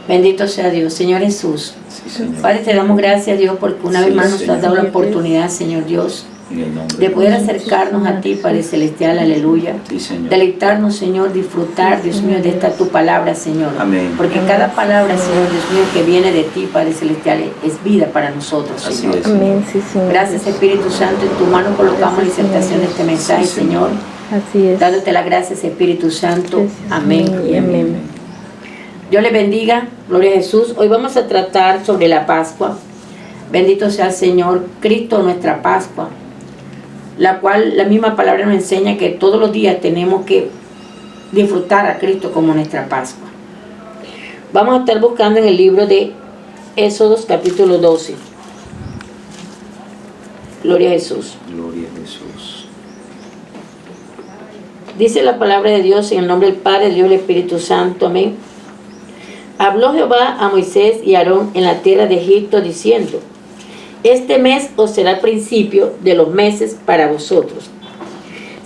Bendito sea Dios. Señor Jesús, Sí, Señor. Padre, te damos gracias, Dios, porque una vez Sí, más nos has Señor. dado la oportunidad, Señor Dios, En el nombre de poder Jesús. acercarnos a ti, Padre Celestial, aleluya. Sí, Señor. Deleitarnos, Señor, disfrutar, Dios mío, de esta tu palabra, Señor. Amén. Porque cada palabra, Señor, Dios mío, que viene de ti, Padre Celestial, es vida para nosotros, Así Señor. es, Señor. Amén, sí, Señor. Gracias, Espíritu Santo, en tu mano colocamos la Gracias, disertación de Señor. este mensaje, Sí, Señor. Señor. Así es. Dándote las gracias, Espíritu Santo. Gracias, Amén Señor, y y amén. amén. Dios les bendiga, gloria a Jesús. Hoy vamos a tratar sobre la Pascua. Bendito sea el Señor, Cristo nuestra Pascua, la cual la misma palabra nos enseña que todos los días tenemos que disfrutar a Cristo como nuestra Pascua. Vamos a estar buscando en el libro de Éxodos capítulo 12. Gloria a Jesús. Gloria a Jesús. Dice la palabra de Dios en el nombre del Padre, del Dios y del Espíritu Santo. Amén. Habló Jehová a Moisés y a Aarón en la tierra de Egipto, diciendo: este mes os será el principio de los meses para vosotros.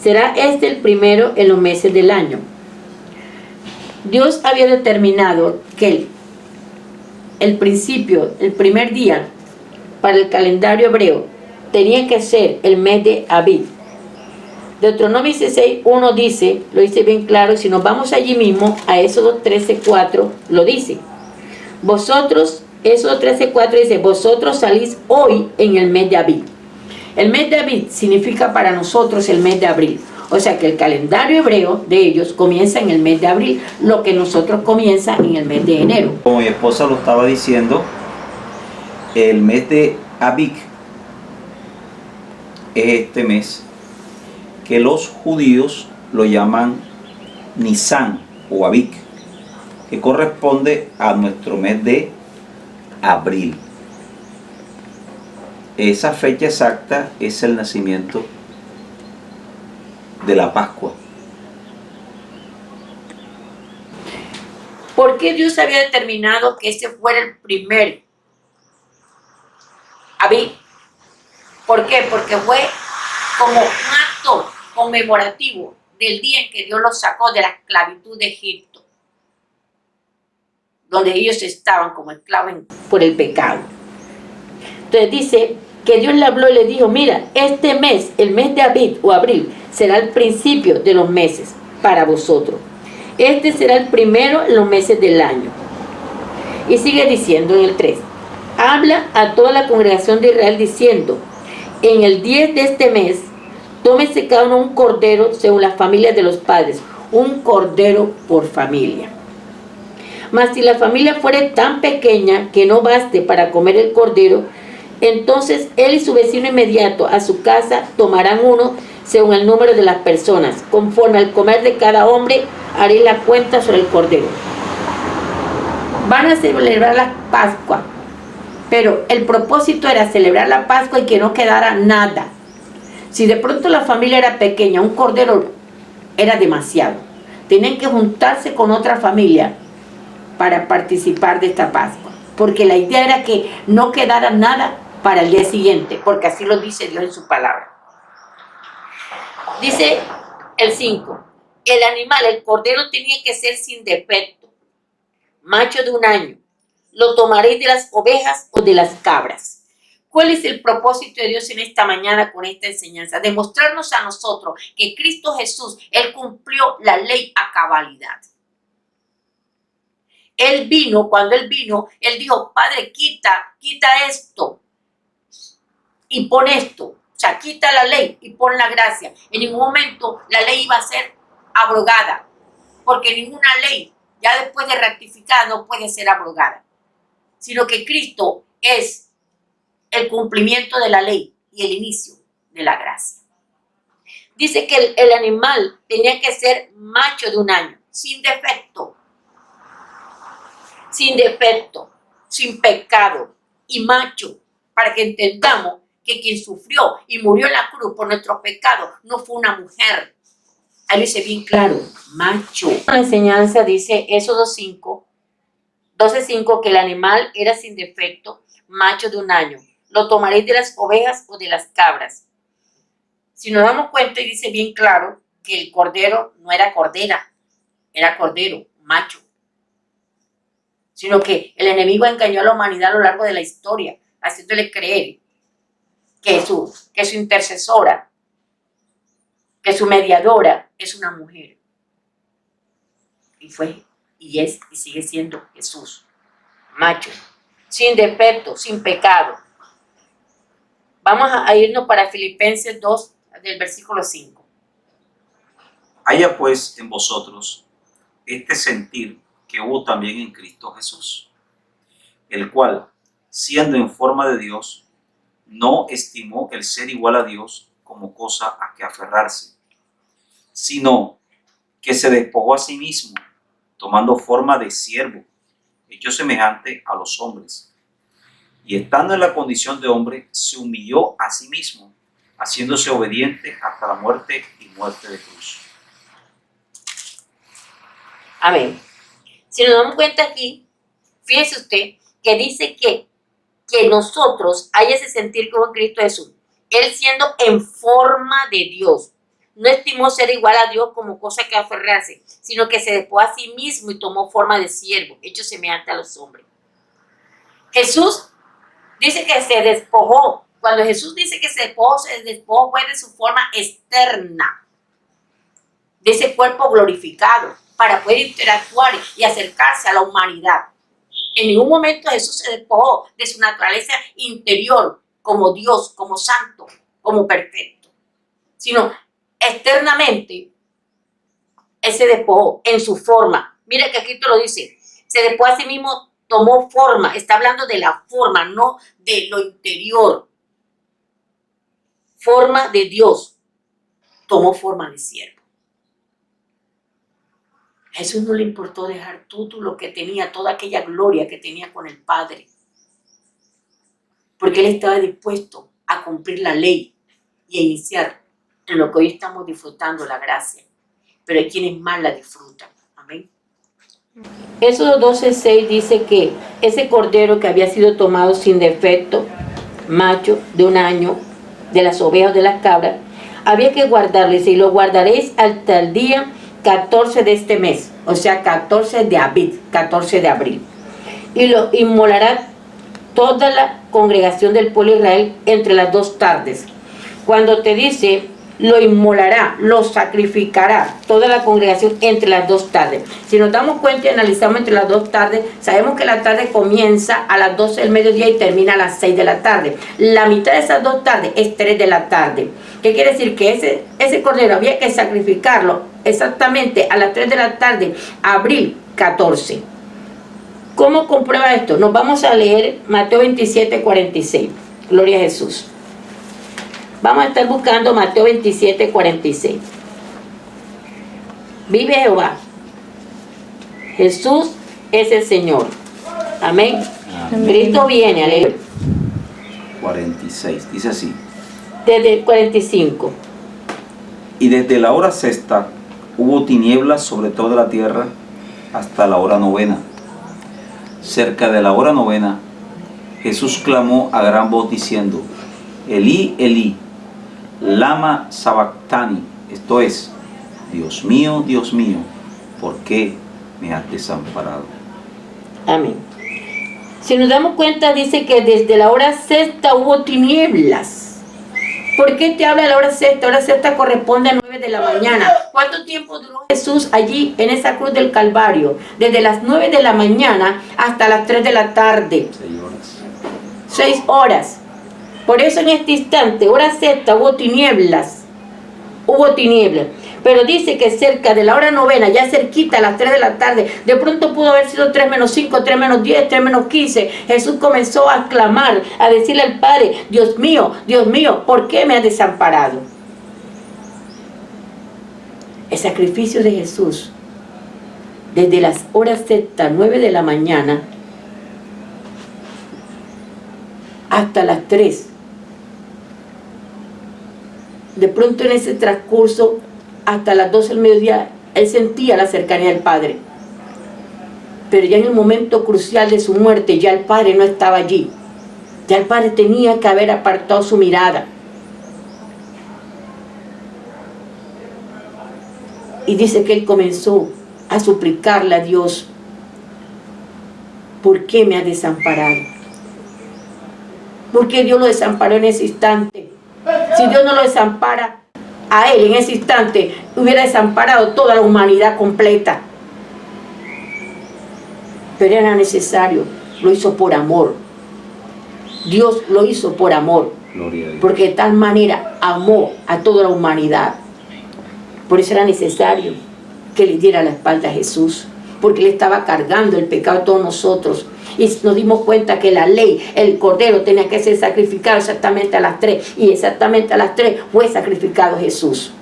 Será este el primero en los meses del año. Dios había determinado que el principio, el primer día para el calendario hebreo tenía que ser el mes de Abib. Deuteronomio 16:1 dice, lo dice bien claro, y si nos vamos allí mismo a Éxodo 13:4 lo dice. Vosotros, Éxodo 13:4 dice, vosotros salís hoy en el mes de Abib. El mes de Abib significa para nosotros el mes de abril. O sea que el calendario hebreo de ellos comienza en el mes de abril, lo que nosotros comienza en el mes de enero. Como mi esposa lo estaba diciendo, el mes de Abib es este mes que los judíos lo llaman Nisan o Abib, que corresponde a nuestro mes de abril. Esa fecha exacta es el nacimiento de la Pascua. ¿Por qué Dios había determinado que ese fuera el primer Abib? ¿Por qué? Porque fue como un acto conmemorativo del día en que Dios los sacó de la esclavitud de Egipto, donde ellos estaban como esclavos por el pecado. Entonces dice que Dios le habló y le dijo, mira, este mes, el mes de Abib o abril, será el principio de los meses para vosotros. Este será el primero en los meses del año. Y sigue diciendo en el 3, habla a toda la congregación de Israel diciendo, en el 10 de este mes, tómese cada uno un cordero según las familias de los padres, un cordero por familia. Mas si la familia fuere tan pequeña que no baste para comer el cordero, entonces él y su vecino inmediato a su casa tomarán uno según el número de las personas. Conforme al comer de cada hombre, haré la cuenta sobre el cordero. Van a celebrar la Pascua, pero el propósito era celebrar la Pascua y que no quedara nada. Si de pronto la familia era pequeña, un cordero era demasiado. Tenían que juntarse con otra familia para participar de esta Pascua, porque la idea era que no quedara nada para el día siguiente, porque así lo dice Dios en su palabra. Dice el 5, el animal, el cordero tenía que ser sin defecto, macho de un año. Lo tomaréis de las ovejas o de las cabras. ¿Cuál es el propósito de Dios en esta mañana con esta enseñanza? Demostrarnos a nosotros que Cristo Jesús, Él cumplió la ley a cabalidad. Él vino, cuando Él vino, Él dijo, Padre, quita esto y pon esto. O sea, quita la ley y pon la gracia. En ningún momento la ley iba a ser abrogada, porque ninguna ley, ya después de rectificada, no puede ser abrogada, sino que Cristo es el cumplimiento de la ley y el inicio de la gracia. Dice que el animal tenía que ser macho de un año, sin defecto, sin pecado y macho, para que entendamos que quien sufrió y murió en la cruz por nuestros pecados no fue una mujer. Ahí dice bien claro, macho. La enseñanza dice Éxodo 12:5, que el animal era sin defecto, macho de un año. Lo tomaréis de las ovejas o de las cabras. Si nos damos cuenta, y dice bien claro que el cordero no era cordera, era cordero, macho. sino que el enemigo engañó a la humanidad a lo largo de la historia, haciéndole creer que su intercesora, que su mediadora es una mujer. Y fue, y es, y sigue siendo Jesús, macho, sin defecto, sin pecado. Vamos a irnos para Filipenses 2, del versículo 5. Haya pues en vosotros este sentir que hubo también en Cristo Jesús, el cual, siendo en forma de Dios, no estimó el ser igual a Dios como cosa a que aferrarse, sino que se despojó a sí mismo, tomando forma de siervo, hecho semejante a los hombres. Y estando en la condición de hombre, se humilló a sí mismo, haciéndose obediente hasta la muerte y muerte de cruz. Amén. Si nos damos cuenta aquí, fíjese usted que dice que nosotros hay ese sentir como Cristo Jesús. Él siendo en forma de Dios, no estimó ser igual a Dios como cosa que aferrarse, sino que se despojó a sí mismo y tomó forma de siervo, hecho semejante a los hombres. Jesús dice que se despojó. Cuando Jesús dice que se despojó fue de su forma externa, de ese cuerpo glorificado, para poder interactuar y acercarse a la humanidad. En ningún momento Jesús se despojó de su naturaleza interior, como Dios, como santo, como perfecto, sino externamente Él se despojó en su forma. Mira que aquí te lo dice, se despojó a sí mismo, tomó forma, está hablando de la forma, no de lo interior. Forma de Dios, tomó forma de siervo. Jesús no le importó dejar todo lo que tenía, toda aquella gloria que tenía con el Padre, porque Él estaba dispuesto a cumplir la ley y a iniciar en lo que hoy estamos disfrutando, la gracia. Pero hay quienes más la disfrutan. Amén. Éxodo 12:6 dice que ese cordero que había sido tomado sin defecto, macho de un año, de las ovejas, de las cabras, había que guardarlo, y lo guardaréis hasta el día 14 de este mes, o sea, 14 de Abid, 14 de abril. Y lo inmolará toda la congregación del pueblo de Israel entre las 2 tardes. Cuando te dice, lo inmolará, lo sacrificará toda la congregación entre las 2 tardes. Si nos damos cuenta y analizamos entre las 2 tardes, sabemos que la tarde comienza a las 12 del mediodía y termina a las 6 de la tarde. La mitad de esas 2 tardes es 3 de la tarde. ¿Qué quiere decir? Que ese cordero había que sacrificarlo exactamente a las 3 de la tarde, abril 14. ¿Cómo comprueba esto? Nos vamos a leer Mateo 27:46. Gloria a Jesús. Vamos a estar buscando Mateo 27:46. Vive Jehová. Jesús es el Señor. Amén. Amén. Cristo viene, aleluya. 46, dice así. Desde el 45. Y desde la hora sexta hubo tinieblas sobre toda la tierra hasta la hora novena. Cerca de la hora novena, Jesús clamó a gran voz diciendo, Elí, Elí, lama sabactani, esto es, Dios mío, ¿por qué me has desamparado? Amén. Si nos damos cuenta, dice que desde la hora sexta hubo tinieblas. ¿Por qué te habla de la hora sexta? La hora sexta corresponde a 9 de la mañana. ¿Cuánto tiempo duró Jesús allí en esa cruz del Calvario? Desde las 9 de la mañana hasta las 3 de la tarde. 6 horas. 6 horas. Por eso en este instante, hora sexta, hubo tinieblas. Hubo tinieblas. Pero dice que cerca de la hora novena, ya cerquita a las 3 de la tarde, de pronto pudo haber sido 3 menos 5, 3 menos 10, 3 menos 15. Jesús comenzó a clamar, a decirle al Padre, Dios mío, ¿por qué me has desamparado? El sacrificio de Jesús, desde las horas sexta, 9 de la mañana, hasta las 3. De pronto en ese transcurso, hasta las 12 del mediodía, él sentía la cercanía del Padre. Pero ya en el momento crucial de su muerte, ya el Padre no estaba allí. Ya el Padre tenía que haber apartado su mirada. Y dice que él comenzó a suplicarle a Dios ¿por qué me has desamparado? ¿Por qué Dios lo desamparó en ese instante? Si Dios no lo desampara a él en ese instante, hubiera desamparado toda la humanidad completa. Pero era necesario, lo hizo por amor. Dios lo hizo por amor, porque de tal manera amó a toda la humanidad. Por eso era necesario que le diera la espalda a Jesús, porque Él estaba cargando el pecado de todos nosotros. Y nos dimos cuenta que la ley, el cordero tenía que ser sacrificado exactamente a las 3, y exactamente a las 3 fue sacrificado Jesús.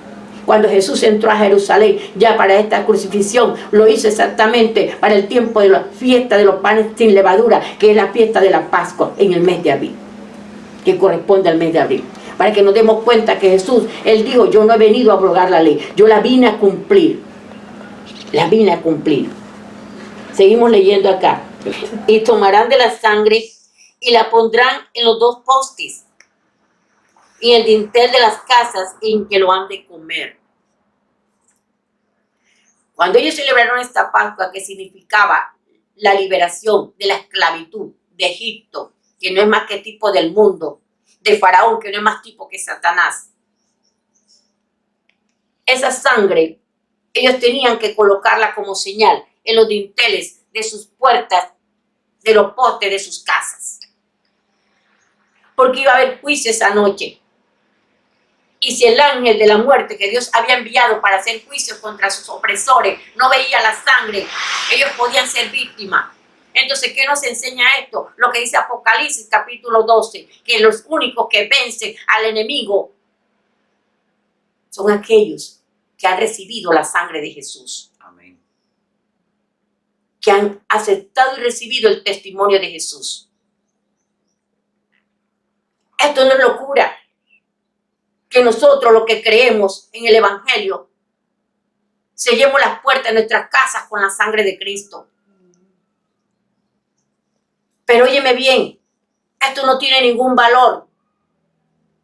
Cuando Jesús entró a Jerusalén, ya para esta crucifixión, lo hizo exactamente para el tiempo de la fiesta de los panes sin levadura, que es la fiesta de la Pascua en el mes de abril, que corresponde al mes de abril. Para que nos demos cuenta que Jesús, Él dijo, yo no he venido a abrogar la ley, yo la vine a cumplir. La vine a cumplir. Seguimos leyendo acá. Y tomarán de la sangre y la pondrán en los 2 postes y el dintel de las casas en que lo han de comer. Cuando ellos celebraron esta Pascua, que significaba la liberación de la esclavitud de Egipto, que no es más que tipo del mundo, de Faraón, que no es más tipo que Satanás, esa sangre ellos tenían que colocarla como señal en los dinteles de sus puertas, de los postes de sus casas, porque iba a haber juicio esa noche. Y si el ángel de la muerte que Dios había enviado para hacer juicio contra sus opresores no veía la sangre, ellos podían ser víctimas. Entonces, ¿qué nos enseña esto? Lo que dice Apocalipsis capítulo 12, que los únicos que vencen al enemigo son aquellos que han recibido la sangre de Jesús. Amén. Que han aceptado y recibido el testimonio de Jesús. Esto no es locura. Que nosotros, los que creemos en el Evangelio, sellemos las puertas de nuestras casas con la sangre de Cristo. Pero óyeme bien, esto no tiene ningún valor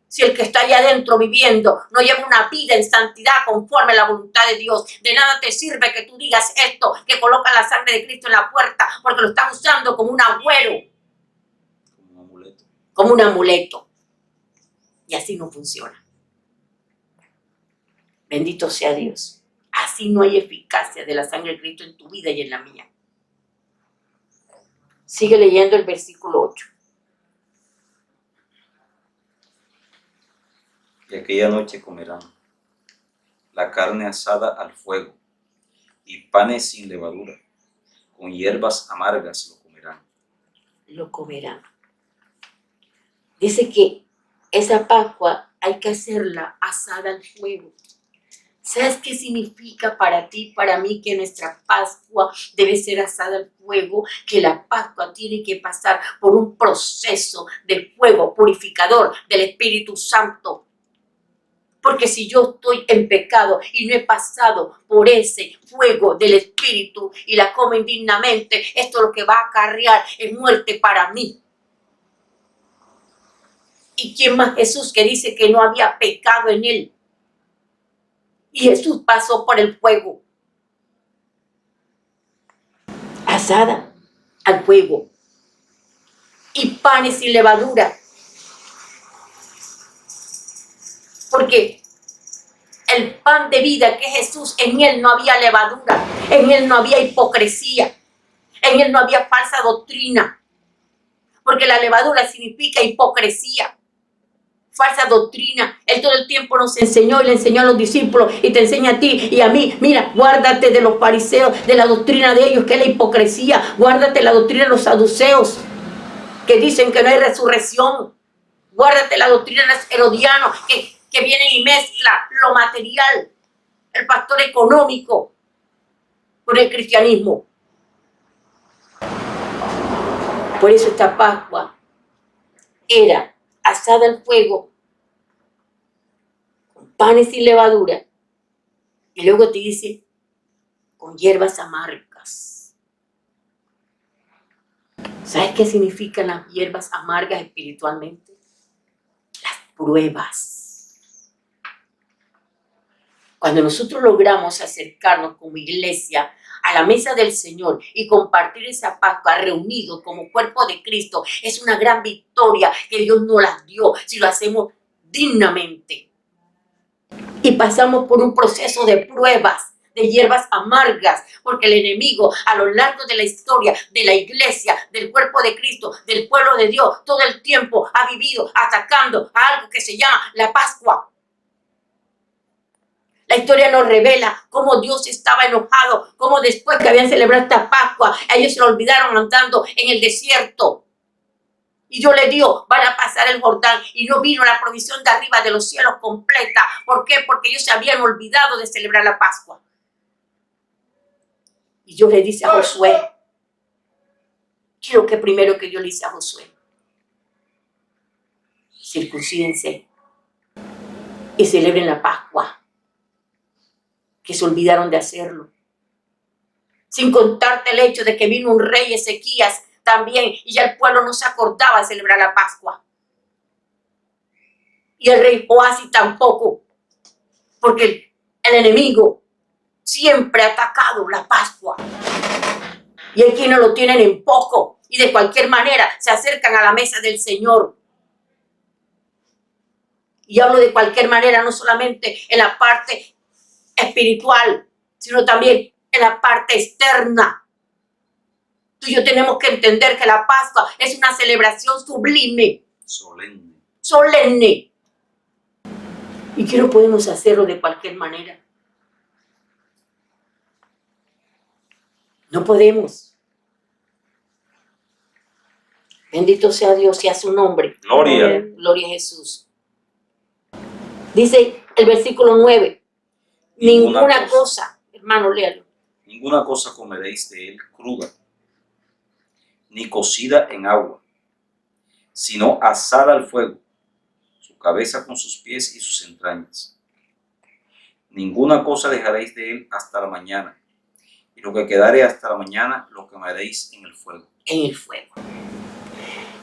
si el que está allá adentro viviendo no lleva una vida en santidad conforme a la voluntad de Dios. De nada te sirve que tú digas esto, que coloca la sangre de Cristo en la puerta, porque lo están usando como un agüero. Como un amuleto. Como un amuleto. Y así no funciona. Bendito sea Dios. Así no hay eficacia de la sangre de Cristo en tu vida y en la mía. Sigue leyendo el versículo 8. Y aquella noche comerán la carne asada al fuego y panes sin levadura, con hierbas amargas lo comerán. Lo comerán. Dice que esa Pascua hay que hacerla asada al fuego. ¿Sabes qué significa para ti, para mí, que nuestra Pascua debe ser asada al fuego? Que la Pascua tiene que pasar por un proceso de fuego purificador del Espíritu Santo. Porque si yo estoy en pecado y no he pasado por ese fuego del Espíritu y la como indignamente, esto lo que va a acarrear es muerte para mí. ¿Y quién más? Jesús, que dice que no había pecado en él. Y Jesús pasó por el fuego. Asada al fuego. Y panes sin levadura. Porque el pan de vida que es Jesús, en él no había levadura. En él no había hipocresía. En él no había falsa doctrina. Porque la levadura significa hipocresía. Falsa doctrina. Él todo el tiempo nos enseñó y le enseñó a los discípulos y te enseña a ti y a mí. Mira, guárdate de los fariseos, de la doctrina de ellos, que es la hipocresía. Guárdate la doctrina de los saduceos, que dicen que no hay resurrección. Guárdate la doctrina de los herodianos, que vienen y mezclan lo material, el factor económico, con el cristianismo. Por eso esta Pascua era asada al fuego, con panes sin levadura, y luego te dice, con hierbas amargas. ¿Sabes qué significan las hierbas amargas espiritualmente? Las pruebas. Cuando nosotros logramos acercarnos como iglesia a la mesa del Señor y compartir esa Pascua reunidos como cuerpo de Cristo, es una gran victoria que Dios nos las dio si lo hacemos dignamente. Y pasamos por un proceso de pruebas, de hierbas amargas, porque el enemigo a lo largo de la historia de la iglesia, del cuerpo de Cristo, del pueblo de Dios, todo el tiempo ha vivido atacando a algo que se llama la Pascua. La historia nos revela cómo Dios estaba enojado, cómo después que habían celebrado esta Pascua, ellos se lo olvidaron andando en el desierto. Y Dios le dio, van a pasar el Jordán, y no vino la provisión de arriba de los cielos completa. ¿Por qué? Porque ellos se habían olvidado de celebrar la Pascua. Y Dios le dice a Josué, ¿qué es lo que primero que Dios le dice a Josué? Circuncídense y celebren la Pascua, que se olvidaron de hacerlo. Sin contarte el hecho de que vino un rey Ezequías también, y ya el pueblo no se acordaba de celebrar la Pascua. Y el rey Joás tampoco, porque el enemigo siempre ha atacado la Pascua. Y hay quienes lo tienen en poco y de cualquier manera se acercan a la mesa del Señor. Y hablo de cualquier manera, no solamente en la parte espiritual, sino también en la parte externa. Tú y yo tenemos que entender que la Pascua es una celebración sublime, solemne. Y que no podemos hacerlo de cualquier manera. No podemos. Bendito sea Dios y a su nombre. Gloria. Gloria a Jesús. Dice el versículo 9. Ninguna cosa, hermano, léalo. Ninguna cosa comeréis de él cruda, ni cocida en agua, sino asada al fuego, su cabeza con sus pies y sus entrañas. Ninguna cosa dejaréis de él hasta la mañana, y lo que quedare hasta la mañana lo quemaréis en el fuego. En el fuego.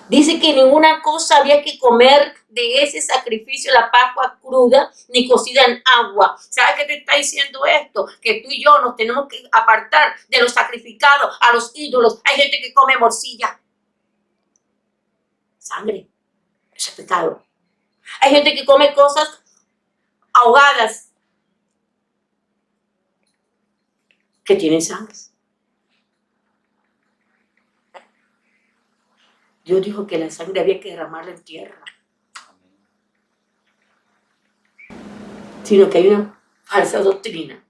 Dice que ninguna cosa había que comer de ese sacrificio, la Pascua cruda, ni cocida en agua. ¿Sabes qué te está diciendo esto? Que tú y yo nos tenemos que apartar de los sacrificados a los ídolos. Hay gente que come morcilla, sangre, ese es pecado. Hay gente que come cosas ahogadas que tienen sangre. Dios dijo que la sangre había que derramarla en tierra. Sino que hay una falsa doctrina.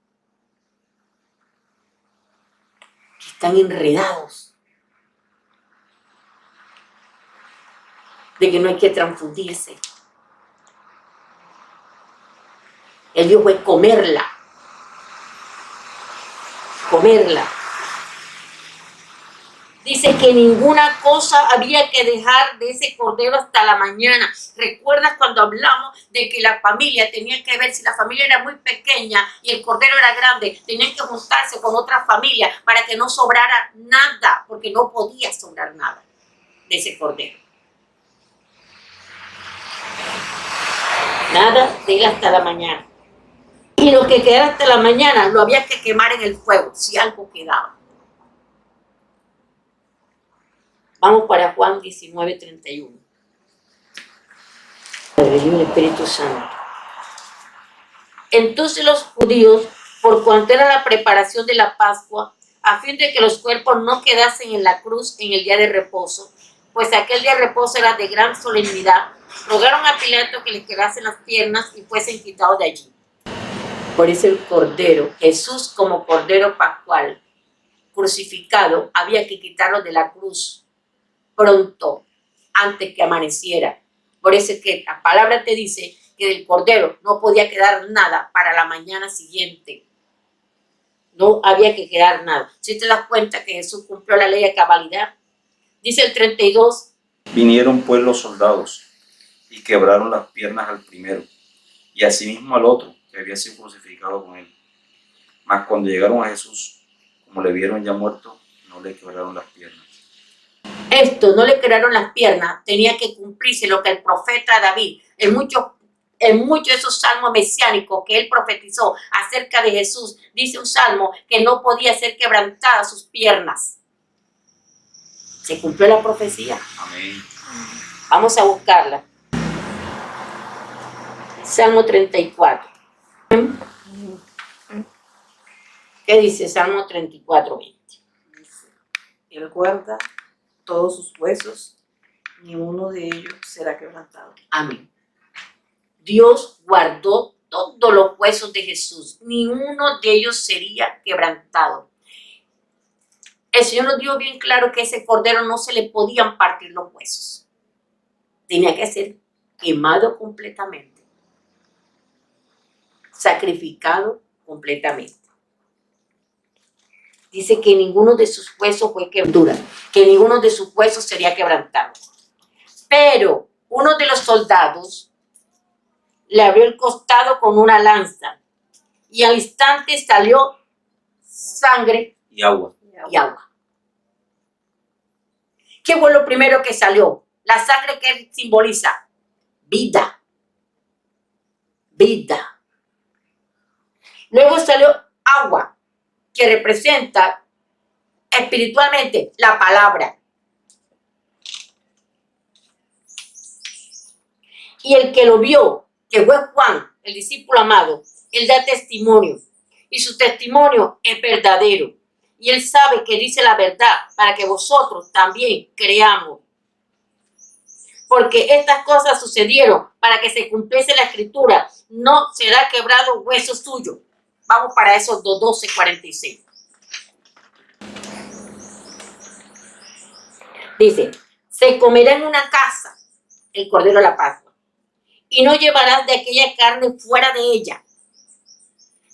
Que están enredados. De que no hay que transfundirse. El Dios fue comerla. Comerla. Dice que ninguna cosa había que dejar de ese cordero hasta la mañana. ¿Recuerdas cuando hablamos de que la familia tenía que ver, si la familia era muy pequeña y el cordero era grande, tenían que juntarse con otra familia para que no sobrara nada, porque no podía sobrar nada de ese cordero. Nada de él hasta la mañana. Y lo que quedara hasta la mañana lo había que quemar en el fuego, si algo quedaba. Vamos para Juan 19:31. El Espíritu Santo. Entonces los judíos, por cuanto era la preparación de la Pascua, a fin de que los cuerpos no quedasen en la cruz en el día de reposo, pues aquel día de reposo era de gran solemnidad, rogaron a Pilato que les quedasen las piernas y fuesen quitados de allí. Por eso el cordero, Jesús como cordero pascual, crucificado, había que quitarlo de la cruz pronto, antes que amaneciera. Por eso es que la palabra te dice que del cordero no podía quedar nada para la mañana siguiente. No había que quedar nada. Si te das cuenta que Jesús cumplió la ley a cabalidad. Dice el 32. Vinieron pues los soldados y quebraron las piernas al primero y asimismo al otro que había sido crucificado con él. Mas cuando llegaron a Jesús, como le vieron ya muerto, no le quebraron las piernas. Esto, no le quebraron las piernas, tenía que cumplirse lo que el profeta David en muchos en muchos de esos salmos mesiánicos que él profetizó acerca de Jesús, dice un salmo que no podía ser quebrantada sus piernas. Se cumplió la profecía. Amén. Vamos a buscarla. Salmo 34. ¿Qué dice Salmo 34, 20? Él guarda todos sus huesos, ni uno de ellos será quebrantado. Amén. Dios guardó todos los huesos de Jesús, ni uno de ellos sería quebrantado. El Señor nos dio bien claro que ese cordero no se le podían partir los huesos. Tenía que ser quemado completamente, sacrificado completamente. Dice que ninguno de sus huesos fue quebrantado, que ninguno de sus huesos sería quebrantado. Pero uno de los soldados le abrió el costado con una lanza y al instante salió sangre Y agua. y agua. ¿Qué fue lo primero que salió? La sangre que simboliza vida. Vida. Luego salió agua, que representa espiritualmente la palabra. Y el que lo vio, que fue Juan, el discípulo amado, él da testimonio. Y su testimonio es verdadero. Y él sabe que dice la verdad para que vosotros también creamos. Porque estas cosas sucedieron para que se cumpliese la escritura. No será quebrado hueso suyo. Vamos para esos 2:12-46. Dice, se comerá en una casa el cordero de la Pascua. Y no llevarás de aquella carne fuera de ella,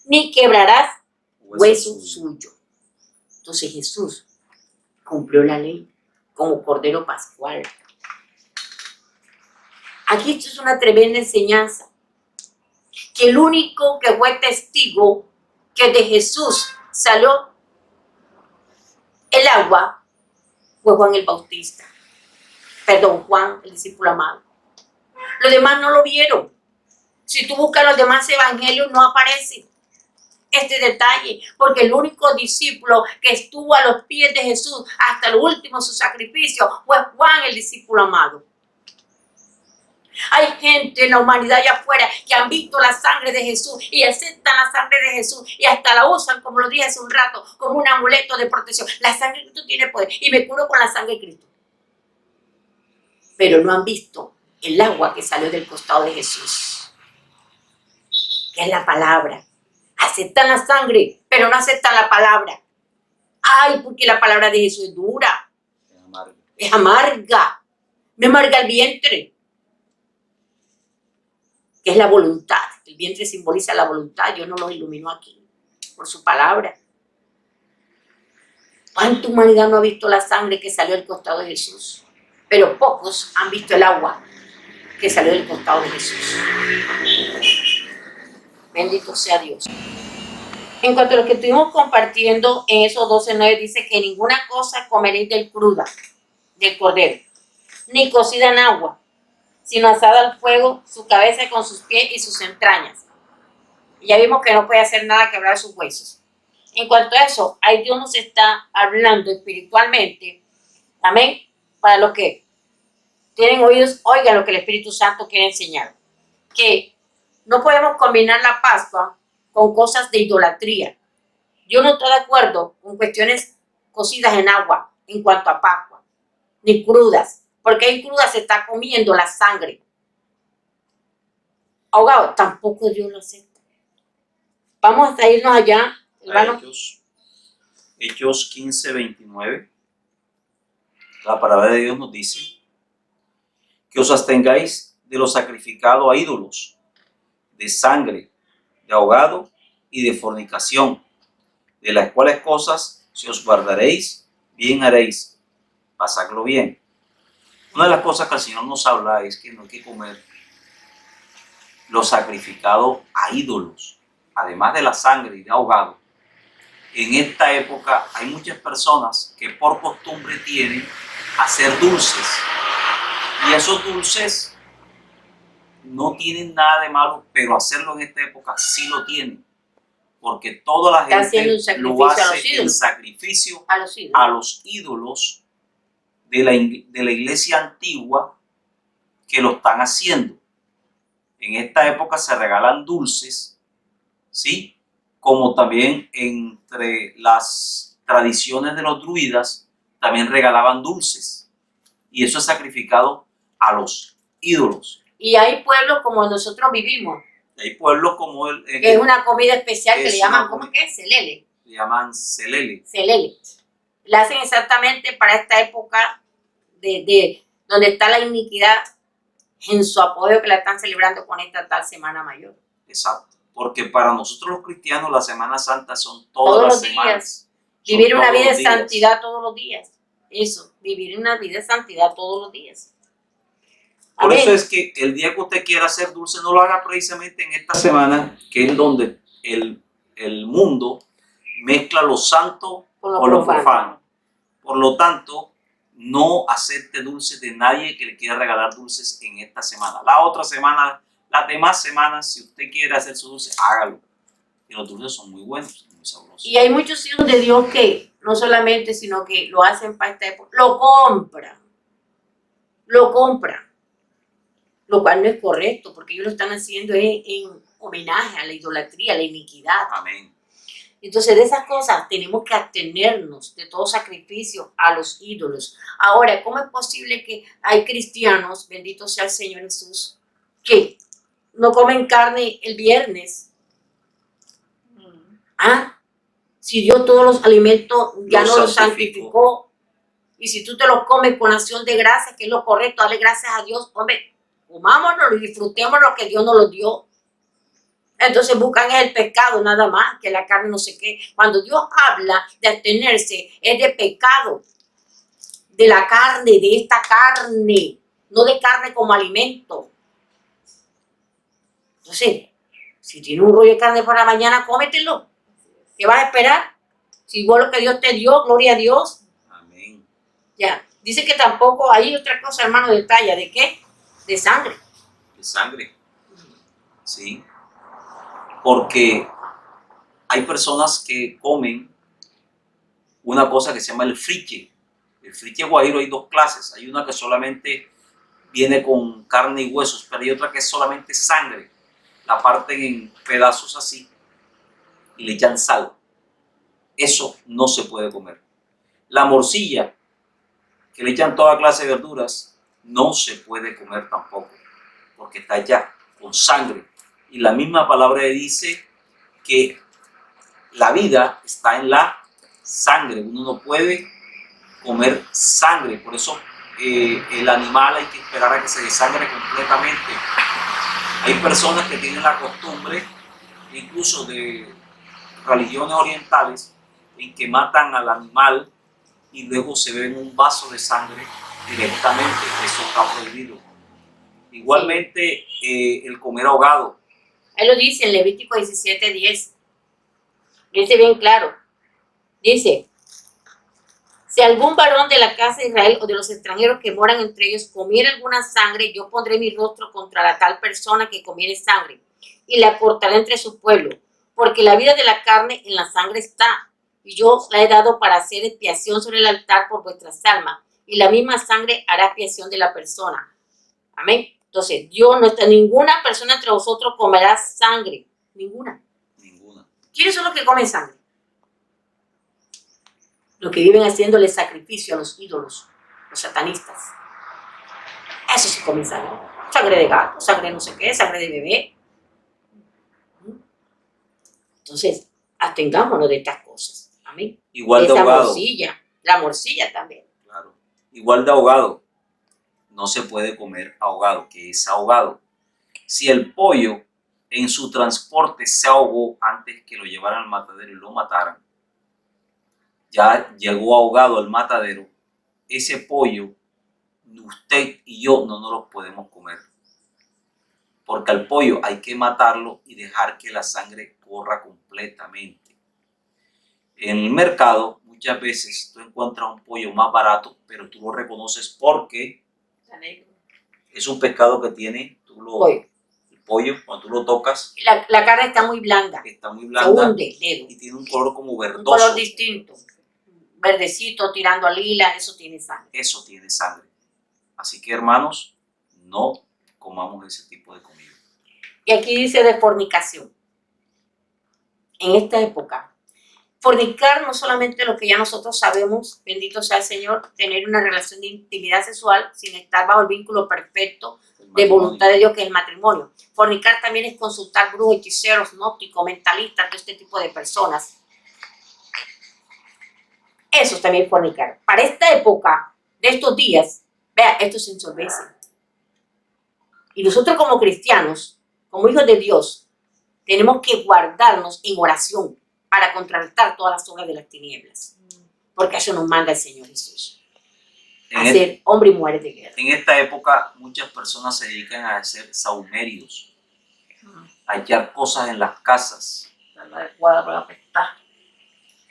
ni quebrarás hueso suyo. Entonces Jesús cumplió la ley como cordero pascual. Aquí esto es una tremenda enseñanza. Que el único que fue testigo que de Jesús salió el agua fue Juan el Bautista. Perdón, Juan, el discípulo amado. Los demás no lo vieron. Si tú buscas los demás evangelios, no aparece este detalle, porque el único discípulo que estuvo a los pies de Jesús hasta el último de su sacrificio fue Juan, el discípulo amado. Hay gente en la humanidad allá afuera que han visto la sangre de Jesús y aceptan la sangre de Jesús y hasta la usan, como lo dije hace un rato, como un amuleto de protección. La sangre de Cristo tiene poder y me curo con la sangre de Cristo. Pero no han visto el agua que salió del costado de Jesús, que es la palabra. Aceptan la sangre, pero no aceptan la palabra. Ay, porque la palabra de Jesús es dura. Es amarga. Me amarga el vientre. Que es la voluntad. El vientre simboliza la voluntad. Yo no lo ilumino aquí por su palabra. ¿Cuánta humanidad no ha visto la sangre que salió del costado de Jesús? Pero pocos han visto el agua que salió del costado de Jesús. Bendito sea Dios. En cuanto a lo que estuvimos compartiendo en esos 12:9, dice que ninguna cosa comeréis del cruda, del cordero, ni cocida en agua, sino asada al fuego, su cabeza con sus pies y sus entrañas. Y ya vimos que no puede hacer nada quebrar sus huesos. En cuanto a eso, ahí Dios nos está hablando espiritualmente. Amén. Para los que tienen oídos, oigan lo que el Espíritu Santo quiere enseñar. Que no podemos combinar la Pascua con cosas de idolatría. Yo no estoy de acuerdo con cuestiones cocidas en agua en cuanto a Pascua, ni crudas, porque en crudas se está comiendo la sangre. Ahogado, tampoco Dios lo acepta. Vamos a irnos allá, hermano. Hechos 15:29. La palabra de Dios nos dice que os abstengáis de lo sacrificado a ídolos, de sangre, de ahogado y de fornicación, de las cuales cosas si os guardaréis, bien haréis. Pasadlo bien. Una de las cosas que el Señor nos habla es que no hay que comer lo sacrificado a ídolos, además de la sangre y de ahogado. En esta época hay muchas personas que por costumbre tienen hacer dulces, y esos dulces no tienen nada de malo, pero hacerlo en esta época sí lo tienen. Porque toda la Está haciendo gente un lo sacrificio a los hace en ídolos. sacrificio A los ídolos. a los ídolos de la iglesia antigua que lo están haciendo. En esta época se regalan dulces, ¿sí? Como también entre las tradiciones de los druidas, también regalaban dulces. Y eso es sacrificado a los ídolos. Y hay pueblos como nosotros vivimos, Hay pueblos como que es una comida especial que es le llaman, una ¿cómo comida- es que es? Celele. le llaman celele. Celele. La hacen exactamente para esta época de donde está la iniquidad en su apogeo, que la están celebrando con esta tal Semana Mayor. Exacto. Porque para nosotros los cristianos la Semana Santa son Todos todas las los días. semanas. Son Vivir una todos vida los de días. santidad todos los días. Eso, vivir una vida de santidad todos los días. Por Amén. eso es que el día que usted quiera hacer dulce, no lo haga precisamente en esta semana, que es donde el mundo mezcla lo santo Con con lo profano. Por lo tanto, no acepte dulces de nadie que le quiera regalar dulces en esta semana. La otra semana, las demás semanas, si usted quiere hacer su dulce, hágalo. Y los dulces son muy buenos, muy sabrosos. Y hay muchos hijos de Dios que no solamente, sino que lo hacen para esta época, lo compran, lo cual no es correcto, porque ellos lo están haciendo en homenaje a la idolatría, a la iniquidad. Amén. Entonces, de esas cosas tenemos que abstenernos de todo sacrificio a los ídolos. Ahora, ¿cómo es posible que hay cristianos, bendito sea el Señor Jesús, que no comen carne el viernes? ¿Ah? Si Dios todos los alimentos ya no los santificó, y si tú te los comes con acción de gracias, que es lo correcto, dale gracias a Dios, hombre, comámonos y disfrutemos lo que Dios nos lo dio. Entonces buscan el pecado nada más, que la carne no sé qué. Cuando Dios habla de abstenerse, es de pecado, de la carne, de esta carne, no de carne como alimento. Entonces, si tienes un rollo de carne para mañana, cómetelo. ¿Qué vas a esperar? Si vos lo que Dios te dio, gloria a Dios. Amén. Ya. Dice que tampoco hay otra cosa, hermano, de talla. ¿De qué? De sangre. De sangre. Sí. Porque hay personas que comen una cosa que se llama el friche. El friche guajiro hay dos clases. Hay una que solamente viene con carne y huesos, pero hay otra que es solamente sangre. La parten en pedazos así y le echan sal. Eso no se puede comer. La morcilla, que le echan toda clase de verduras, no se puede comer tampoco, porque está ya con sangre. Y la misma palabra dice que la vida está en la sangre. Uno no puede comer sangre, por eso el animal hay que esperar a que se desangre completamente. Hay personas que tienen la costumbre, incluso de religiones orientales, en que matan al animal y luego se beben un vaso de sangre directamente. Eso está prohibido. Igualmente el comer ahogado. Ahí lo dice en Levítico 17:10. Dice bien claro. Dice, si algún varón de la casa de Israel o de los extranjeros que moran entre ellos comiera alguna sangre, yo pondré mi rostro contra la tal persona que comiere sangre y la cortaré entre su pueblo, porque la vida de la carne en la sangre está, y yo os la he dado para hacer expiación sobre el altar por vuestras almas, y la misma sangre hará expiación de la persona. Amén. Entonces, Dios no está, ninguna persona entre vosotros comerá sangre, ninguna. ¿Quiénes son los que comen sangre? Los que viven haciéndole sacrificio a los ídolos, los satanistas. Eso sí comen sangre. Sangre de gato, sangre no sé qué, sangre de bebé. Entonces, atengámonos de estas cosas. Amén. Igual de ahogado. Morcilla, la morcilla también. Claro. Igual de ahogado. No se puede comer ahogado, que es ahogado. Si el pollo en su transporte se ahogó antes que lo llevaran al matadero y lo mataran, ya llegó ahogado al matadero, ese pollo, usted y yo no nos lo podemos comer. Porque al pollo hay que matarlo y dejar que la sangre corra completamente. En el mercado muchas veces tú encuentras un pollo más barato, pero tú lo reconoces porque es un pescado que tiene, tú Pollo. el pollo, cuando tú lo tocas, La carne está muy blanda, está muy se blanda hunde el dedo. y tiene un color como Un verdoso. color distinto, verdecito, tirando a lila, eso tiene sangre. Eso tiene sangre. Así que, hermanos, no comamos ese tipo de comida. Y aquí dice de fornicación. En esta época, fornicar no solamente lo que ya nosotros sabemos, bendito sea el Señor, tener una relación de intimidad sexual sin estar bajo el vínculo perfecto de voluntad de Dios, que es el matrimonio. Fornicar también es consultar brujos, hechiceros, gnósticos, mentalistas, todo este tipo de personas. Eso es también fornicar. Para esta época, de estos días, vea, esto se ensorbece. Y nosotros como cristianos, como hijos de Dios, tenemos que guardarnos en oración para contrarrestar todas las obras de las tinieblas. Porque eso nos manda el Señor Jesús. A ser hombre y mujer de guerra. En esta época muchas personas se dedican a hacer sahumerios, a echar cosas en las casas.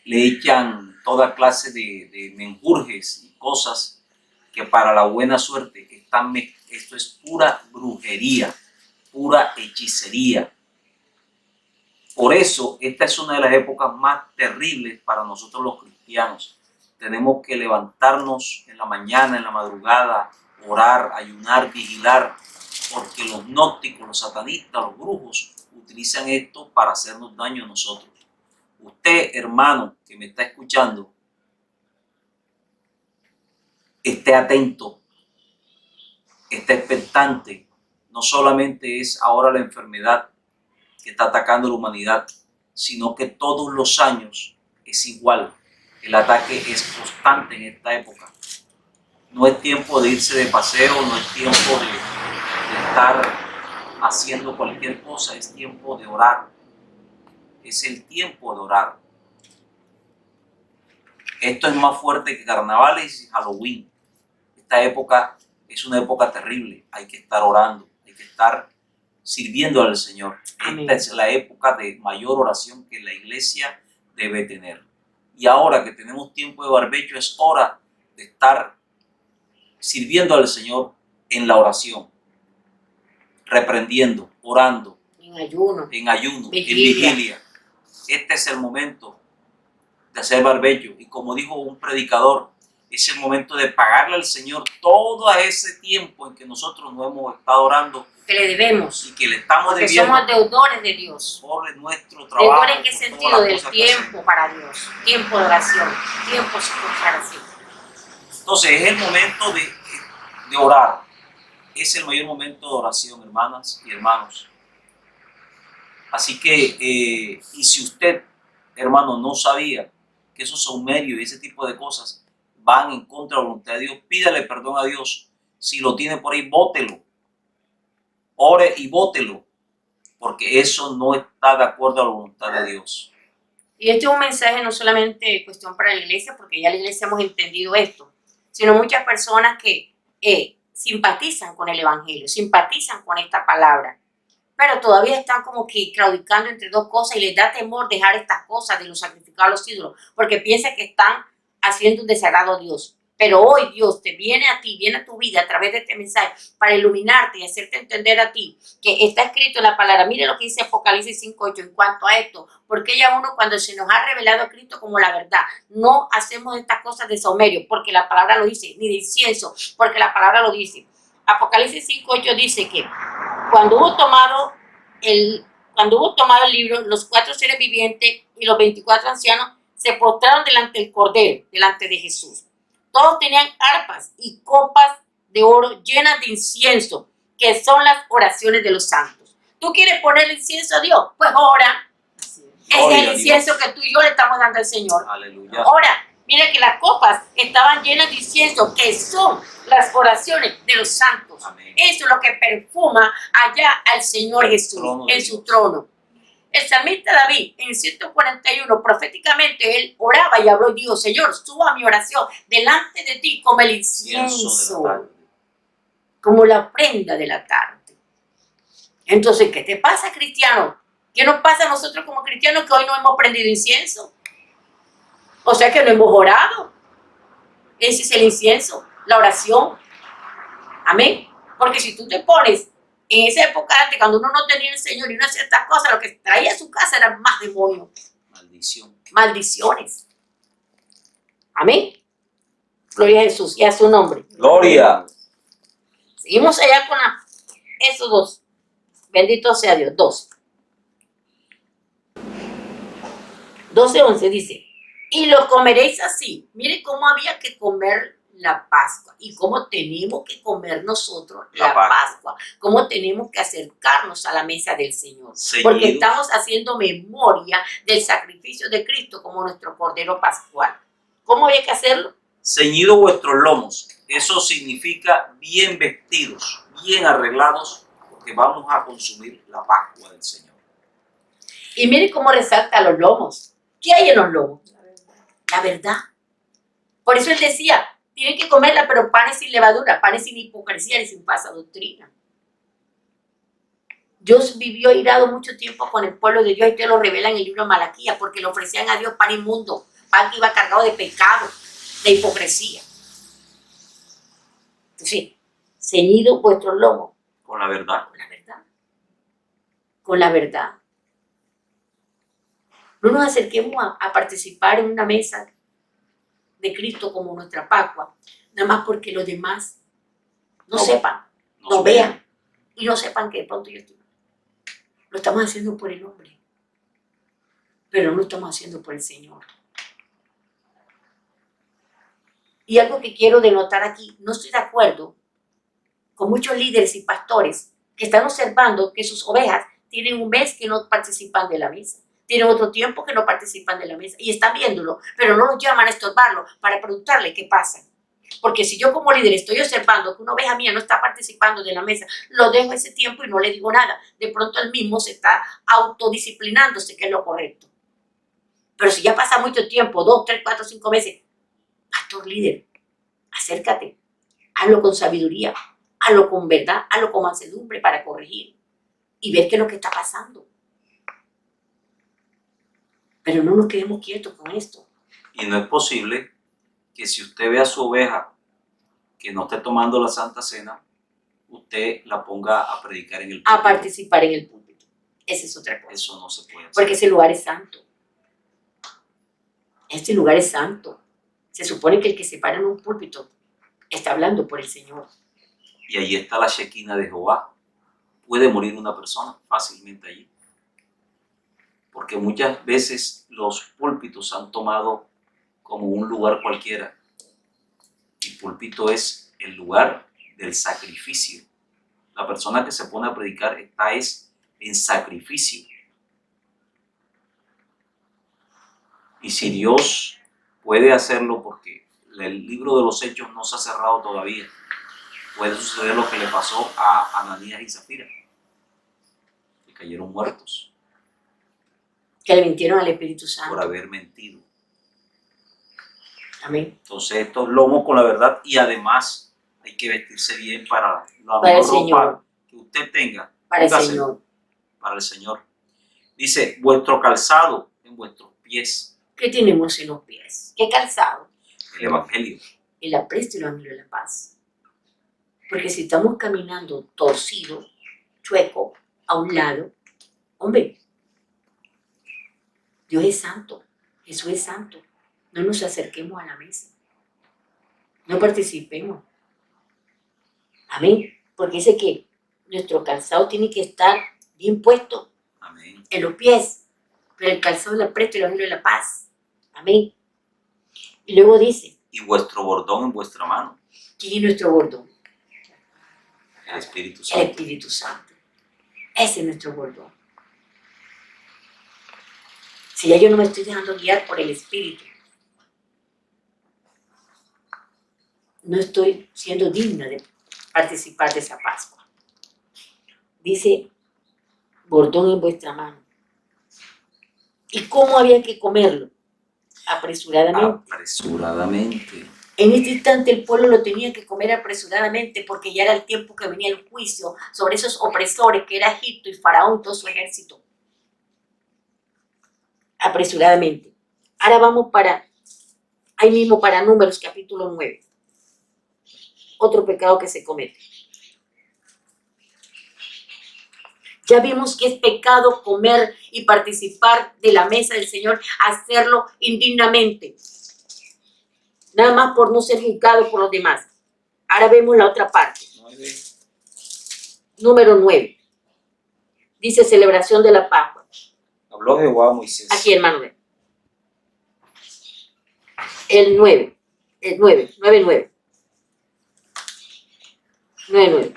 Le echan toda clase de menjurjes y cosas que para la buena suerte están. Esto es pura brujería, pura hechicería. Por eso esta es una de las épocas más terribles para nosotros los cristianos. Tenemos que levantarnos en la mañana, en la madrugada, orar, ayunar, vigilar, porque los gnósticos, los satanistas, los brujos utilizan esto para hacernos daño a nosotros. Usted, hermano, que me está escuchando, esté atento, esté expectante. No solamente es ahora la enfermedad que está atacando a la humanidad, sino que todos los años es igual. El ataque es constante en esta época. No es tiempo de irse de paseo, no es tiempo de estar haciendo cualquier cosa, es tiempo de orar. Es el tiempo de orar. Esto es más fuerte que carnavales y Halloween. Esta época es una época terrible. Hay que estar orando, hay que estar sirviendo al Señor. Amén. Esta es la época de mayor oración que la iglesia debe tener. Y ahora que tenemos tiempo de barbecho, es hora de estar sirviendo al Señor en la oración, reprendiendo, orando, En ayuno, en vigilia. vigilia. Este es el momento de hacer barbecho. Y como dijo un predicador, es el momento de pagarle al Señor todo ese tiempo en que nosotros no hemos estado orando que le debemos. y que le estamos Porque debiendo somos deudores de Dios. por nuestro trabajo. ¿Deudor en qué por sentido? todas las Del cosas que tiempo hacemos. para Dios, tiempo de oración, tiempo de consagración. Entonces es el momento de orar. Es el mayor momento de oración, hermanas y hermanos. Así que, y si usted, hermano, no sabía que esos saumerios y ese tipo de cosas van en contra de la voluntad de Dios, pídale perdón a Dios. Si lo tiene por ahí, bótelo. Ore y bótelo, porque eso no está de acuerdo a la voluntad de Dios. Y este es un mensaje no solamente cuestión para la iglesia, porque ya la iglesia hemos entendido esto, sino muchas personas que simpatizan con el evangelio, simpatizan con esta palabra, pero todavía están como que claudicando entre dos cosas y les da temor dejar estas cosas de los sacrificados a los ídolos, porque piensan que están haciendo un desagrado a Dios. Pero hoy Dios te viene a ti, viene a tu vida a través de este mensaje para iluminarte y hacerte entender a ti que está escrito en la palabra. Mire lo que dice Apocalipsis 5:8 en cuanto a esto, porque ya uno cuando se nos ha revelado a Cristo como la verdad, no hacemos estas cosas de saumerio, porque la palabra lo dice, ni de incienso, porque la palabra lo dice. Apocalipsis 5:8 dice que cuando hubo tomado el libro, los 4 seres vivientes y los 24 ancianos se postraron delante del Cordero, delante de Jesús. Todos tenían arpas y copas de oro llenas de incienso, que son las oraciones de los santos. ¿Tú quieres ponerle incienso a Dios? Pues ora. Ese es el incienso que tú y yo le estamos dando al Señor. Aleluya. Ahora, mira que las copas estaban llenas de incienso, que son las oraciones de los santos. Amén. Eso es lo que perfuma allá al Señor Jesús, en su trono. El salmista David, en 141, proféticamente, él oraba y habló y dijo: Señor, suba mi oración delante de ti como el incienso, como la ofrenda de la tarde. Entonces, ¿qué te pasa, cristiano? ¿Qué nos pasa a nosotros como cristianos que hoy no hemos prendido incienso? O sea que no hemos orado. Ese es el incienso, la oración. Amén. Porque si tú te pones En esa época antes, cuando uno no tenía el Señor y no hacía estas cosas, lo que traía a su casa eran más demonios. Maldición. Maldiciones. Amén. Gloria a Jesús y a su nombre. Gloria. Seguimos allá con esos dos. Bendito sea Dios. 12:11 dice, y lo comeréis así. Mire cómo había que comer la Pascua y cómo tenemos que comer nosotros la Pascua. Cómo tenemos que acercarnos a la mesa del Señor. Seguidos. Porque estamos haciendo memoria del sacrificio de Cristo como nuestro Cordero Pascual. ¿Cómo había que hacerlo? Ceñido vuestros lomos. Eso significa bien vestidos, bien arreglados, porque vamos a consumir la Pascua del Señor. Y mire cómo resalta los lomos. ¿Qué hay en los lomos? La verdad. Por eso él decía, tienen que comerla, pero panes sin levadura, panes sin hipocresía ni sin falsa doctrina. Dios vivió irado mucho tiempo con el pueblo de Dios y te lo revela en el libro de Malaquías, porque le ofrecían a Dios pan inmundo, pan que iba cargado de pecado, de hipocresía. Entonces, ceñido vuestros lomos. Con la verdad. Con la verdad. Con la verdad. No nos acerquemos a participar en una mesa de Cristo como nuestra Pascua, nada más porque los demás no sepan, no vean y no sepan que de pronto yo estoy mal. Lo estamos haciendo por el hombre, pero no lo estamos haciendo por el Señor. Y algo que quiero denotar aquí, no estoy de acuerdo con muchos líderes y pastores que están observando que sus ovejas tienen un mes que no participan de la misa. Tienen otro tiempo que no participan de la mesa y están viéndolo, pero no los llaman a estorbarlo para preguntarle qué pasa. Porque si yo como líder estoy observando que una oveja mía no está participando de la mesa, lo dejo ese tiempo y no le digo nada. De pronto él mismo se está autodisciplinándose, que es lo correcto. Pero si ya pasa mucho tiempo, 2, 3, 4, 5 meses, pastor líder, acércate, hazlo con sabiduría, hazlo con verdad, hazlo con mansedumbre para corregir y ver qué es lo que está pasando. Pero no nos quedemos quietos con esto. Y no es posible que si usted ve a su oveja que no esté tomando la Santa Cena, usted la ponga a predicar en el púlpito. A participar en el púlpito. Esa es otra cosa. Eso no se puede hacer. Porque ese lugar es santo. Este lugar es santo. Se supone que el que se para en un púlpito está hablando por el Señor. Y ahí está la Shekinah de Jehová. Puede morir una persona fácilmente allí. Porque muchas veces los púlpitos han tomado como un lugar cualquiera. El púlpito es el lugar del sacrificio. La persona que se pone a predicar está en sacrificio. Y si Dios puede hacerlo, porque el libro de los Hechos no se ha cerrado todavía, puede suceder lo que le pasó a Ananías y Zafira, que cayeron muertos Que le mintieron al Espíritu Santo. por haber mentido. Amén. Entonces estos lomos con la verdad, y además hay que vestirse bien para la Para el mejor ropa Señor. que usted tenga. Para el Póngase Señor. para el Señor. Dice, vuestro calzado en vuestros pies. ¿Qué tenemos en los pies? ¿Qué calzado? El Evangelio. El apresto y el evangelio de la paz. Porque si estamos caminando torcido, chueco, a un lado, hombre, Dios es santo, Jesús es santo. No nos acerquemos a la mesa. No participemos. Amén. Porque dice que nuestro calzado tiene que estar bien puesto. Amén. En los pies. Pero el calzado del apresto y el evangelio de la paz. Amén. Y luego dice, Y vuestro bordón en vuestra mano. ¿quién es nuestro bordón? El Espíritu El Santo. Espíritu Santo. Ese es nuestro bordón. Si ya yo no me estoy dejando guiar por el Espíritu, no estoy siendo digna de participar de esa Pascua. Dice, bordón en vuestra mano. ¿Y cómo había que comerlo? Apresuradamente. Apresuradamente. En este instante el pueblo lo tenía que comer apresuradamente porque ya era el tiempo que venía el juicio sobre esos opresores que era Egipto y Faraón y todo su ejército. Apresuradamente. Ahora vamos ahí mismo para Números capítulo 9. Otro pecado que se comete. Ya vimos que es pecado comer y participar de la mesa del Señor, hacerlo indignamente, nada más por no ser juzgado por los demás. Ahora vemos la otra parte. 9. Número 9. Dice celebración de la Pascua. Habló Jehová a Moisés. Aquí, hermano. El 9. El 9. 9, 9. 9, 9.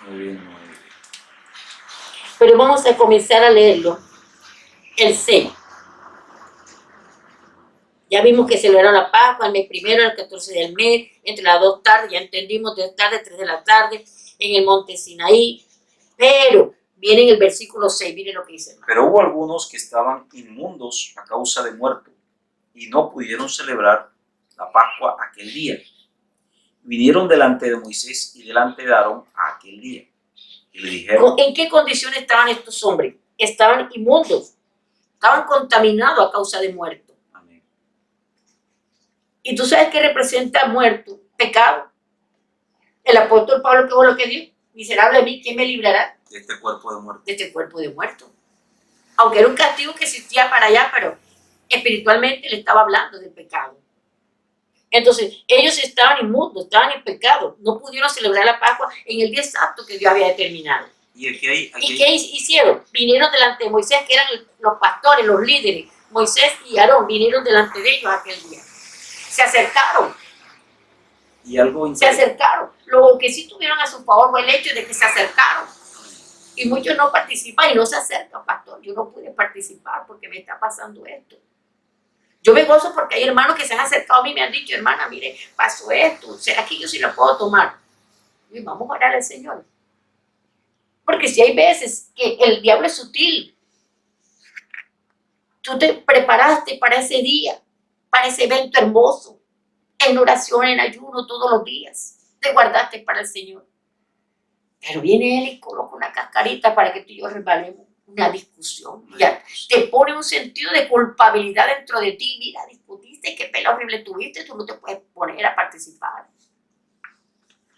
Muy bien, 9. Pero vamos a comenzar a leerlo. El 6. Ya vimos que celebraron la Pascua el mes primero, el 14 del mes, entre las 2 tardes, ya entendimos, 2 tardes, 3 de la tarde, en el monte Sinaí. Pero viene en el versículo 6, miren lo que dice. Pero hubo algunos que estaban inmundos a causa de muerto y no pudieron celebrar la Pascua aquel día. Vinieron delante de Moisés y delante de Aarón aquel día. Y le dijeron, ¿En qué condiciones estaban estos hombres? Estaban inmundos, estaban contaminados a causa de muerto. amén, ¿Y tú sabes qué representa muerto? Pecado. El apóstol Pablo, ¿qué fue lo que dijo? Miserable de mí, ¿quién me librará de este cuerpo de muerte. de este cuerpo de muerto? Aunque era un castigo que existía para allá, pero espiritualmente le estaba hablando del pecado. Entonces, ellos estaban inmundos, estaban en pecado, no pudieron celebrar la Pascua en el día exacto que Dios había determinado. Y aquí hay, ¿Y qué hicieron? Vinieron delante de Moisés, que eran los pastores, los líderes. Moisés y Aarón vinieron delante de ellos aquel día. Se acercaron, y algo se acercaron. Lo que sí tuvieron a su favor fue el hecho de que se acercaron. Y muchos no participan y no se acercan, pastor. Yo no pude participar porque me está pasando esto. Yo me gozo porque hay hermanos que se han acercado a mí y me han dicho, hermana, mire, pasó esto. ¿Será que yo sí lo puedo tomar? Y vamos a orar al Señor. Porque si hay veces que el diablo es sutil, tú te preparaste para ese día, para ese evento hermoso, en oración, en ayuno, todos los días, te guardaste para el Señor. Pero viene Él y coloca una cascarita para que tú y yo resbalemos, una discusión. Ya te pone un sentido de culpabilidad dentro de ti. Mira, discutiste, qué pelo horrible tuviste, tú no te puedes poner a participar.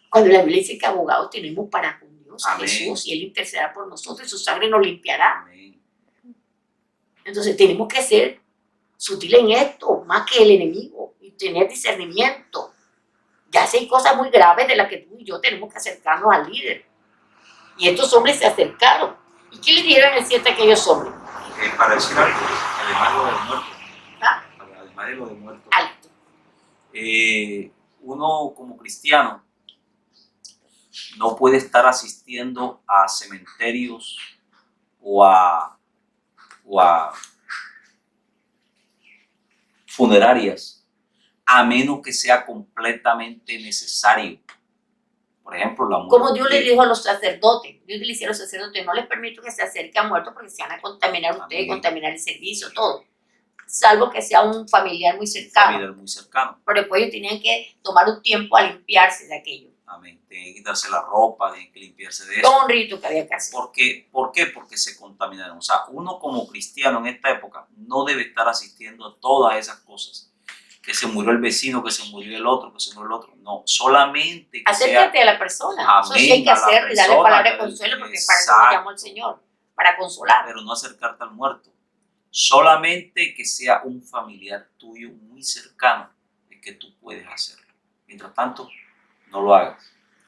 Cuando la Biblia dice que abogados tenemos para con Dios, amén, Jesús, y Él intercederá por nosotros y su sangre nos limpiará. amén. Entonces tenemos que ser sutiles en esto, más que el enemigo, y tener discernimiento. Ya sé, hay cosas muy graves de las que tú y yo tenemos que acercarnos al líder. Y estos hombres se acercaron. ¿Y qué le dieron el 7 a aquellos hombres? Para decir algo, además de lo de muerto, ¿Ah? además de lo de muerto, Alto. uno como cristiano no puede estar asistiendo a cementerios o a funerarias a menos que sea completamente necesario. Por ejemplo, la muerte. Como Dios le dijo a los sacerdotes, Dios le decía a los sacerdotes, no les permito que se acerquen a muertos porque se van a contaminar ustedes, contaminar el servicio, todo. Salvo que sea un familiar muy cercano. Pero después ellos tenían que tomar un tiempo a limpiarse de aquello. Amén. Tienen que quitarse la ropa, tienen que limpiarse de eso. Todo un rito que había que hacer. ¿Por qué? Porque se contaminaron. O sea, uno como cristiano en esta época no debe estar asistiendo a todas esas cosas. Que se murió el vecino, que se murió el otro, que se murió el otro. No, solamente que acércate a la persona. Amén, eso sí hay que hacerlo y darle palabra de consuelo porque para eso nos llamó el Señor, para consolar. Pero no acercarte al muerto. Solamente que sea un familiar tuyo muy cercano es que tú puedes hacerlo. Mientras tanto, no lo hagas.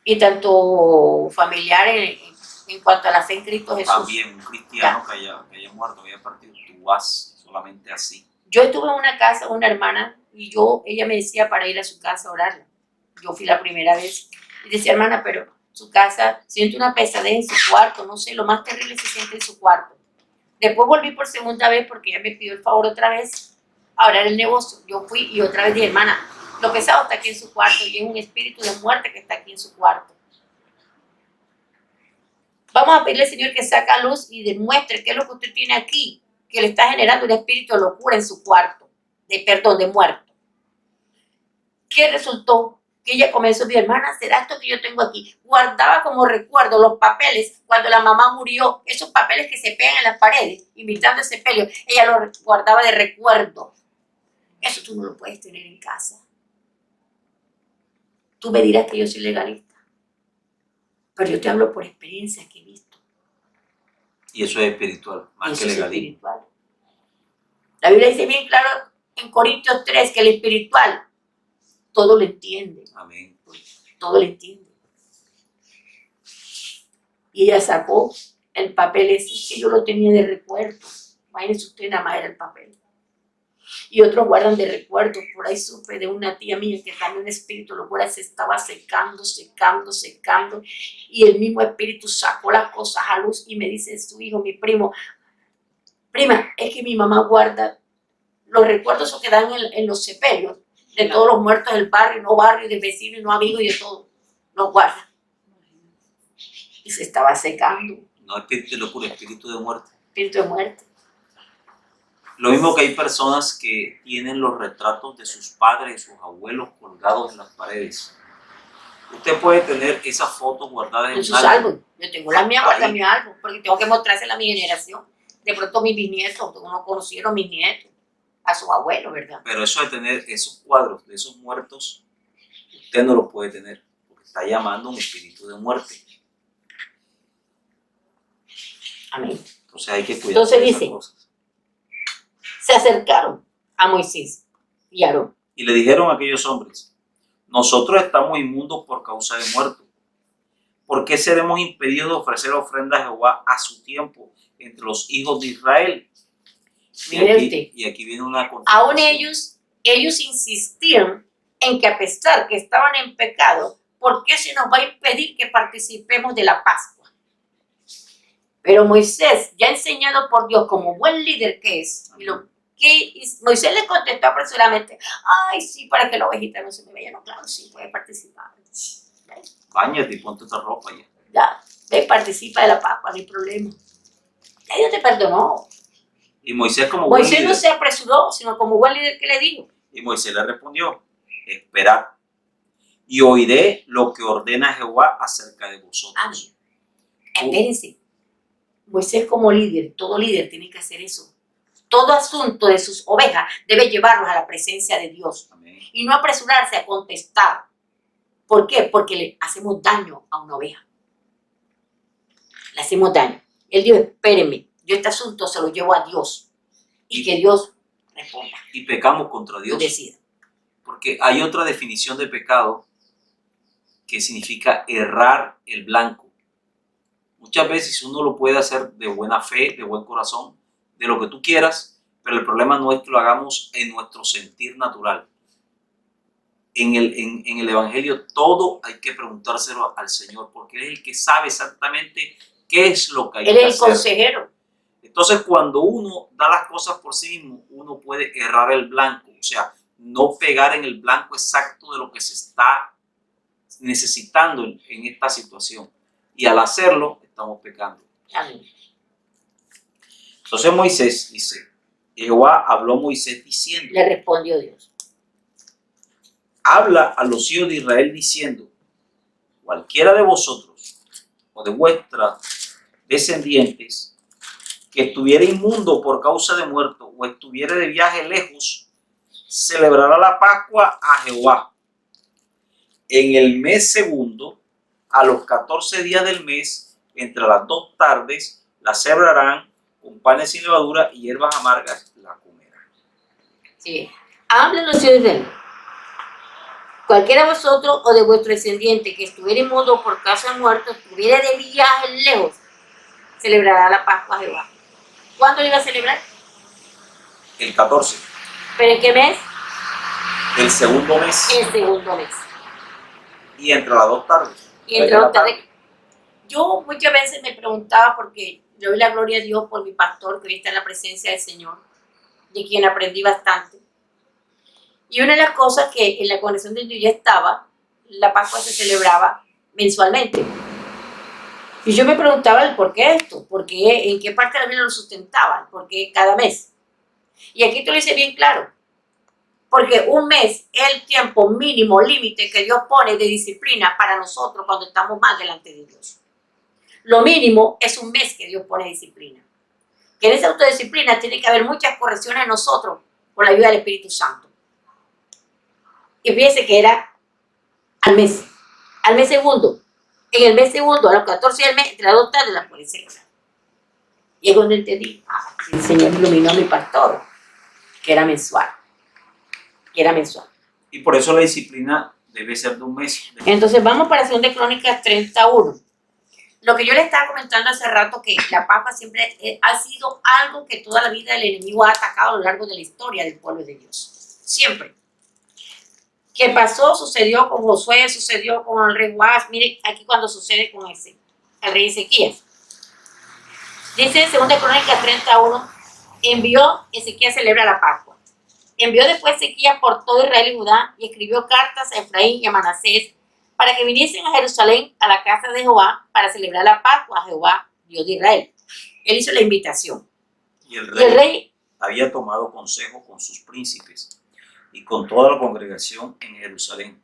Y tanto familiar en cuanto a la fe en Cristo Jesús. También un cristiano que haya muerto, que haya partido, tú vas solamente así. Yo estuve en una casa, una hermana, y ella me decía para ir a su casa a orarla. Yo fui la primera vez. Y decía, hermana, pero su casa siente una pesadez en su cuarto, no sé, lo más terrible se siente en su cuarto. Después volví por segunda vez porque ella me pidió el favor otra vez a orar el negocio. Yo fui y otra vez dije, hermana, lo pesado está aquí en su cuarto y es un espíritu de muerte que está aquí en su cuarto. Vamos a pedirle al Señor que saque a luz y demuestre qué es lo que usted tiene aquí, que le está generando un espíritu de locura en su cuarto, de muerto. ¿Qué resultó? Que ella comenzó a decir, hermana, ¿será esto que yo tengo aquí? Guardaba como recuerdo los papeles cuando la mamá murió, esos papeles que se pegan en las paredes, imitando ese pelio, ella los guardaba de recuerdo. Eso tú no lo puedes tener en casa. Tú me dirás que yo soy legalista. Pero yo te hablo por experiencia que he visto. Y eso es espiritual, más Eso que es legalismo. espiritual. La Biblia dice bien claro en Corintios 3 que el espiritual todo lo entiende. Amén. Todo lo entiende. Y ella sacó el papel ese que yo lo tenía de recuerdo. Imagínense usted, nada más era el papel. Y otros guardan de recuerdo. Por ahí supe de una tía mía que también un espíritu locura se estaba secando. Y el mismo espíritu sacó las cosas a luz y me dice su hijo, mi primo, prima, es que mi mamá guarda los recuerdos que dan en los sepelios de todos los muertos del barrio, no barrio, de vecinos, no amigos y de todo. Los guarda. Y se estaba secando. No espíritu de locura, espíritu de muerte. Espíritu de muerte. Lo mismo que hay personas que tienen los retratos de sus padres y sus abuelos colgados en las paredes. Usted puede tener esas fotos guardadas En en sus un álbum. álbumes. Yo tengo la mía guardada en mi álbum, porque tengo que mostrársela a mi generación. De pronto mis bisnietos, no conocieron mis nietos, a sus abuelos, ¿verdad? Pero eso de tener esos cuadros de esos muertos, usted no los puede tener, porque está llamando a un espíritu de muerte. Amén. Entonces hay que cuidar Entonces de esas dice, cosas. se acercaron a Moisés y a Aarón. Y le dijeron a aquellos hombres, nosotros estamos inmundos por causa de muerto. ¿Por qué seremos impedidos de ofrecer ofrenda a Jehová a su tiempo entre los hijos de Israel? Y aquí viene una contradicción. Aún ellos insistían en que a pesar que estaban en pecado, ¿por qué se nos va a impedir que participemos de la Pascua? Pero Moisés, ya enseñado por Dios como buen líder que es, Moisés le contestó apresuradamente, ay, sí, para que la ovejita no se me vaya. No, claro, sí, puede participar. Báñate y ponte esta ropa ya. Ya, ve, participa de la Pascua, no hay problema. Ya Dios te perdonó. Y Moisés como buen Moisés líder, no se apresuró, sino como buen líder que le dijo. y Moisés le respondió, esperad, y oiré lo que ordena Jehová acerca de vosotros. Amén. Espérense. Moisés como líder, todo líder tiene que hacer eso. Todo asunto de sus ovejas debe llevarlos a la presencia de Dios. Amén. Y no apresurarse a contestar. ¿Por qué? Porque le hacemos daño a una oveja. Le hacemos daño. Él dijo, espérenme, yo este asunto se lo llevo a Dios. Y que Dios responda. Y pecamos contra Dios. Decida. Porque hay otra definición de pecado que significa errar el blanco. Muchas veces uno lo puede hacer de buena fe, de buen corazón, de lo que tú quieras, pero el problema no es que lo hagamos en nuestro sentir natural. En el Evangelio todo hay que preguntárselo al Señor, porque Él es el que sabe exactamente qué es lo que hay que hacer. Él es el consejero. Entonces, cuando uno da las cosas por sí mismo, uno puede errar el blanco, o sea, no pegar en el blanco exacto de lo que se está necesitando en esta situación. Y al hacerlo, estamos pecando. Amén. Entonces Moisés dice, Jehová habló a Moisés diciendo, Le respondió Dios. habla a los hijos de Israel diciendo, cualquiera de vosotros o de vuestras descendientes que estuviera inmundo por causa de muerto o estuviera de viaje lejos, celebrará la Pascua a Jehová. En el mes segundo, a los 14 días del mes, entre las 2 tardes, la celebrarán con panes sin levadura y hierbas amargas la comerán. Sí. Hablen los hijos de Israel. Cualquiera de vosotros o de vuestro descendiente que estuviera inmundo por causa de muerto, estuviera de viaje lejos, celebrará la Pascua a Jehová. ¿Cuándo le iba a celebrar? El 14. ¿Pero en qué mes? El segundo mes. El segundo mes. Y entre las 2 tardes. Y entre las tardes. Yo muchas veces me preguntaba, porque yo doy la gloria a Dios por mi pastor, que hoy está en la presencia del Señor, de quien aprendí bastante. Y una de las cosas que en la congregación donde yo ya estaba, la Pascua se celebraba mensualmente. Y yo me preguntaba el por qué esto, por qué, en qué parte de la Biblia lo sustentaban, por qué cada mes. Y aquí te lo dice bien claro, porque un mes es el tiempo mínimo, límite que Dios pone de disciplina para nosotros cuando estamos mal delante de Dios. Lo mínimo es un mes que Dios pone de disciplina. Que en esa autodisciplina tiene que haber muchas correcciones en nosotros por la ayuda del Espíritu Santo. Y fíjense que era al mes segundo. En el mes segundo, a los 14 del mes, entre las 2 tardes las pueden celebrar. Y es donde entendí, el Señor iluminó a mi pastor, que era mensual. Y por eso la disciplina debe ser de un mes. Entonces vamos para 2 Crónicas 31. Lo que yo le estaba comentando hace rato, que la Pascua siempre ha sido algo que toda la vida el enemigo ha atacado a lo largo de la historia del pueblo de Dios. Siempre. ¿Qué pasó? Sucedió con Josué, sucedió con el rey Joás. Miren aquí cuando sucede con el rey Ezequías. Dice en 2 Crónicas 31, envió Ezequías a celebrar la Pascua. Envió después Ezequías por todo Israel y Judá y escribió cartas a Efraín y a Manasés para que viniesen a Jerusalén a la casa de Jehová para celebrar la Pascua a Jehová, Dios de Israel. Él hizo la invitación. Y el rey había tomado consejo con sus príncipes y con toda la congregación en Jerusalén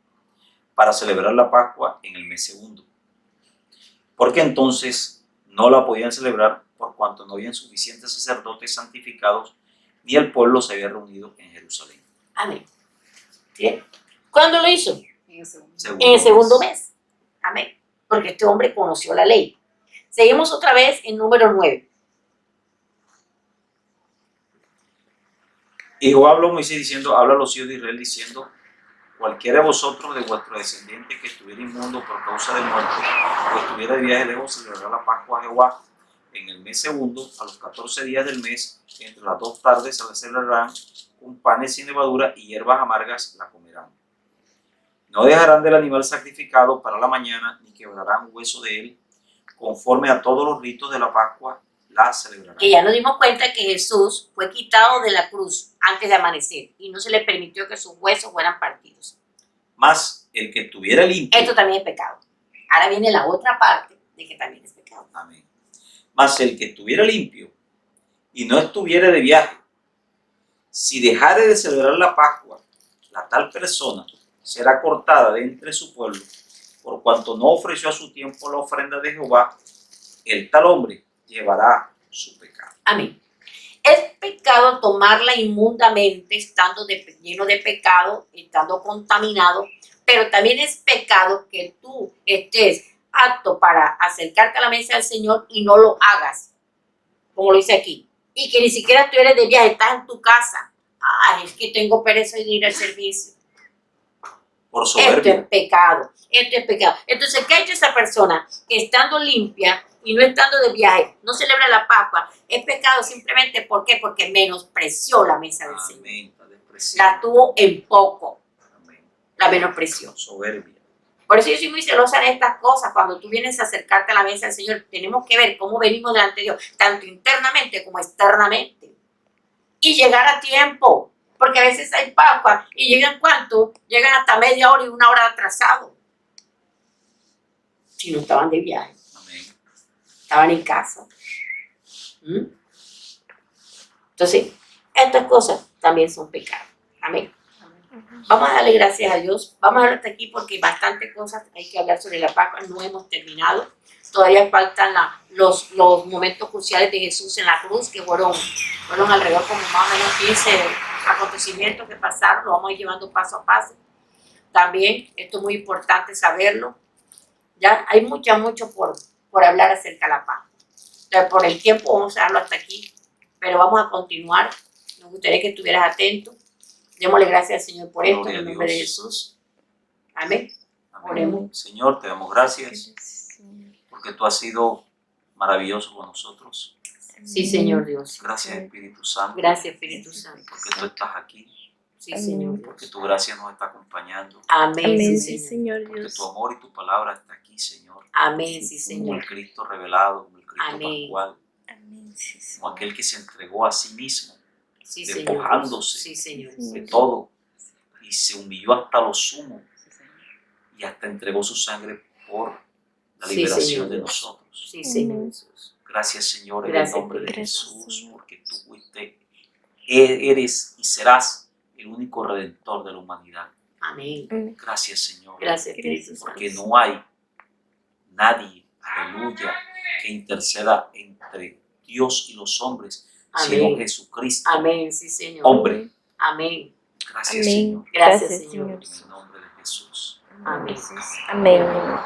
para celebrar la Pascua en el mes segundo. Porque entonces no la podían celebrar por cuanto no habían suficientes sacerdotes santificados ni el pueblo se había reunido en Jerusalén. Amén. ¿Sí? ¿Cuándo lo hizo? En el segundo. En el segundo mes. Amén. Porque este hombre conoció la ley. Seguimos otra vez en número 9. Y Jehová habló a Moisés diciendo, habla a los hijos de Israel diciendo, cualquiera de vosotros de vuestros descendientes que estuviera inmundo por causa de muerte o estuviera de viaje lejos celebrará la Pascua a Jehová en el mes segundo, a los 14 días del mes, entre las 2 tardes se la celebrarán con panes sin levadura y hierbas amargas la comerán. No dejarán del animal sacrificado para la mañana, ni quebrarán hueso de él, conforme a todos los ritos de la Pascua la celebrarán. Que ya nos dimos cuenta que Jesús fue quitado de la cruz antes de amanecer y no se le permitió que sus huesos fueran partidos. Mas el que estuviera limpio. Esto también es pecado. Ahora viene la otra parte de que también es pecado. Amén. Mas el que estuviera limpio y no estuviera de viaje, si dejare de celebrar la Pascua, la tal persona será cortada de entre su pueblo, por cuanto no ofreció a su tiempo la ofrenda de Jehová, el tal hombre llevará su pecado. Amén. Es pecado tomarla inmundamente, estando lleno de pecado, estando contaminado, pero también es pecado que tú estés apto para acercarte a la mesa del Señor y no lo hagas, como lo dice aquí. Y que ni siquiera tú eres de viaje, estás en tu casa. Es que tengo pereza de ir al servicio. Por soberbia. Esto es pecado. Entonces, ¿qué ha hecho esa persona que estando limpia y no estando de viaje, no celebra la Pascua? Es pecado simplemente, ¿por qué? Porque menospreció la mesa del Señor. Amén. La tuvo en poco. Amén. La menospreció. Soberbia. Por eso yo soy muy celosa de estas cosas. Cuando tú vienes a acercarte a la mesa del Señor, tenemos que ver cómo venimos delante de Dios, tanto internamente como externamente. Y llegar a tiempo. Porque a veces hay Pascua y llegan ¿cuánto? Llegan hasta media hora y 1 hora atrasado. Si no estaban de viaje. Amén. Estaban en casa. Entonces, estas cosas también son pecados. Amén. Vamos a darle gracias a Dios. Vamos a hablar hasta aquí porque bastantes cosas hay que hablar sobre la Pascua. No hemos terminado. Todavía faltan los momentos cruciales de Jesús en la cruz, que fueron alrededor como más o menos 15 acontecimientos que pasaron. Lo vamos a ir llevando paso a paso. También, esto es muy importante saberlo. Ya hay mucho por hablar acerca de la Pascua. Entonces, por el tiempo vamos a dejarlo hasta aquí, pero vamos a continuar. Me gustaría que estuvieras atento. Démosle gracias al Señor por esto, en el nombre de Jesús. Amén. Amén. Oremos. Señor, te damos gracias porque tú has sido maravilloso con nosotros. Sí, Señor Dios. Gracias, Espíritu Santo. Gracias, Espíritu Santo. Porque tú estás aquí, Sí, Señor porque Dios. tu gracia nos está acompañando, Amén, Amén, sí, sí, Señor. Señor porque Dios. tu amor y tu palabra está aquí, Señor. Amén, sí, Como Señor. el Cristo revelado, como el Cristo Amén. pascual, Amén, sí, como Señor. aquel que se entregó a sí mismo Sí, Señor. despojándose Sí, Señor. de todo y se humilló hasta lo sumo y hasta entregó su sangre por la Sí, liberación Señor de Dios. nosotros. Sí, Señor Jesús. Gracias, Señor, en Gracias, el nombre de Gracias, Jesús, Señor. porque tú fuiste, eres y serás el único redentor de la humanidad. Amén. Amén. Gracias, Señor, Gracias, Espíritu Gracias. Santo. porque no hay nadie, aleluya, que interceda entre Dios y los hombres, sino Amén. Jesucristo, Amén, sí, Señor. hombre. Amén. Gracias, Amén. Señor, Gracias, Gracias, Señor. en el nombre de Jesús. Amén. Amén.